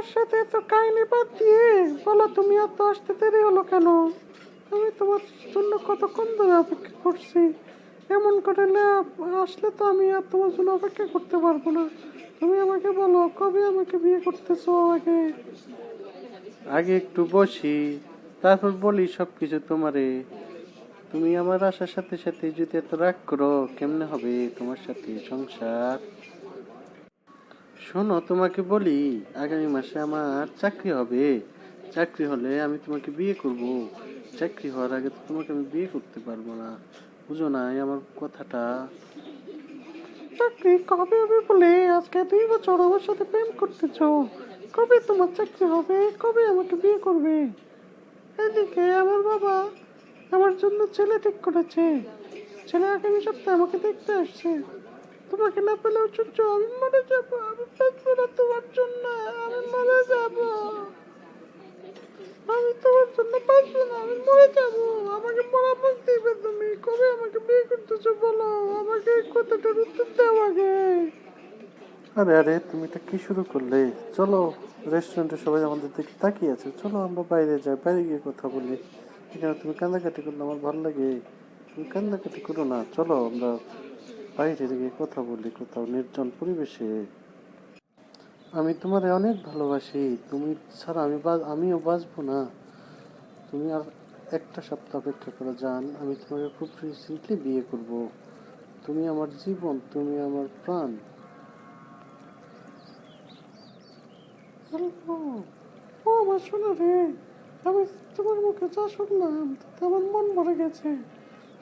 আমার সাথে এত কাহিনী বাদ দিয়ে বলো, তুমি এত আসতে দেরি হলো কেন? আমি তোমার জন্য কতক্ষণ ধরে অপেক্ষা করছি। এমন করে না আসলে তো আমি আর তোমার জন্য অপেক্ষা করতে পারবো না। তুমি আমাকে বলো, কবে আমাকে বিয়ে করতেছো আগে? আগে একটু বসি, তারপর বলি সবকিছু তোমারে। তুমি আমার আসার সাথে সাথে যদি এত রাগ করো, কেমনে হবে তোমার সাথে সংসার? শোনো, তোমাকে বলি, আগামী মাসে আমার চাকরি হবে। চাকরি হলে আমি তোমাকে বিয়ে করব। চাকরি হওয়ার আগে তো তোমাকে আমি বিয়ে করতে পারবো না। বুঝো না আমার কথাটা? চাকরি কবে হবে বলে আজকে 2 বছর আমার সাথে প্রেম করতেছো। কবে তোমার চাকরি হবে? কবে আমাকে বিয়ে করবে? এদিকে আমার বাবা আমার জন্য ছেলে ঠিক করেছে। ছেলে আগামী সপ্তাহে আমাকে দেখতে আসছে। তোমাকে না পেলেও সহ্য, আমি মরে যাবো। আমি বাঁচবো না তোমার জন্য, আমি মরে যাবো। আমি তোমার জন্য বাঁচবো না, আমি মরে যাবো। আমাকে পরামর্শ দিবে তুমি, কবে আমাকে বিয়ে করতেছো বলো। আমাকে এই কথাটার উত্তর দাও আগে। আরে আরে, তুমি এটা কি শুরু করলে? চলো, রেস্টুরেন্টে সবাই আমাদের দিকে তাকিয়ে আছে, চলো আমরা বাইরে যাই, বাইরে গিয়ে কথা বলি। এখানে তুমি কান্দাকাটি করলে আমার ভালো লাগে? তুমি কান্দাকাটি করো না, চলো আমরা বাইরে গিয়ে কথা বলি, কোথাও নির্জন পরিবেশে। আমি তোমারে অনেক ভালোবাসি, তুমি ছাড়া আমিও বাঁচবো না। তুমি আর একটা সপ্তাহ অপেক্ষা করে যান, আমি তোমাকে খুব রিসেন্টলি বিয়ে করব। তুমি আমার জীবন, তুমি আমার প্রাণ। হ্যালো, ও আমার শোনা রে, আমি তোমার মুখে যা শুনলাম তাতে আমার মন ভরে গেছে।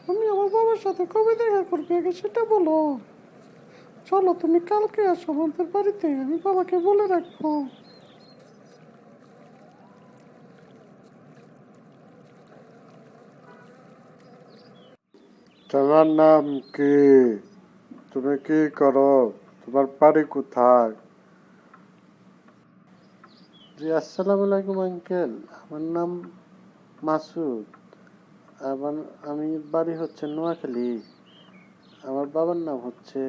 তুমি আমার বাবার সাথে কবে দেখা করবে আগে সেটা বলো। চলো তুমি কালকে আসো আমাদের বাড়িতে, আমি বাবাকে বলে রাখবো। তোমার নাম কি? তুমি কি করো? তোমার বাড়ি কোথায়? জি, আসসালামু আলাইকুম আঙ্কেল, আমার নাম মাসুদ। আমার আমি বাড়ি হচ্ছে নোয়াখালী। আমার বাবার নাম হচ্ছে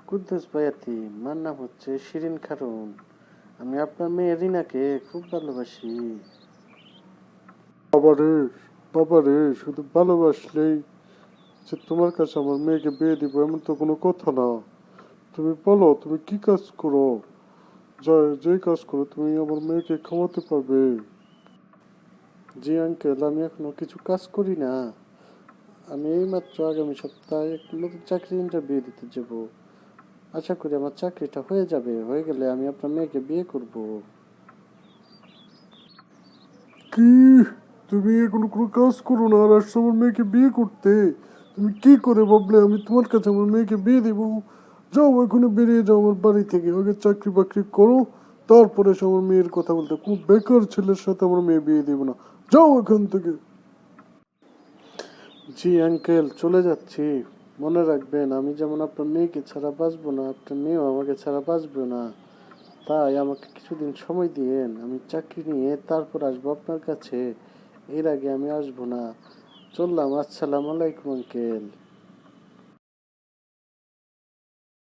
কুদ্দুস বয়াতি, মার নাম হচ্ছে শিরিন খাতুন। আমি আপনার মেয়ে রিনাকে খুব ভালোবাসি। বাবারে, বাবারে, শুধু ভালোবাসলেই যে তোমার কাছে আমার মেয়েকে বিয়ে দিব এমন তো কোনো কথা না। তুমি বলো তুমি কি কাজ করো, যে কাজ করো তুমি আমার মেয়েকে খাওয়াতে পারবে। জি আঙ্কেল, আমি এখনো কিছু কাজ করি না। আমি এইমাত্র আগামী সপ্তাহে একটা নতুন চাকরি ইন্টারভিউ দিতে যাব। আশা করি আমার চাকরিটা হয়ে যাবে, হয়ে গেলে আমি আপনার মেয়েকে বিয়ে করব। কি? তুমি এখনো কোনো কাজ করো না আর আসছো আমার মেয়েকে বিয়ে করতে? তুমি কি করে ভাবলে আমি তোমার কাছে আমার মেয়েকে বিয়ে দিব? যাও এখনই বেরিয়ে যাও আমার বাড়ি থেকে, আগে চাকরি বাকরি করো, তারপরে এসে আমার মেয়ের কথা বলতে। কোনো বেকার ছেলের সাথে আমার মেয়ে বিয়ে দিব না। যাও এখান থেকে। জি আঙ্কেল, চলে যাচ্ছি। মনে রাখবেন, আমি যেমন আপনার মেয়েকে ছাড়া বাঁচবো না, আপনার মেয়েও আমাকে ছাড়া বাঁচবে না। তাই আমাকে কিছুদিন সময় দিয়েন, আমি চাকরি নিয়ে তারপর আসবো আপনার কাছে। এর আগে আমি আসবো না। চললাম, আসসালামু আলাইকুম আঙ্কেল।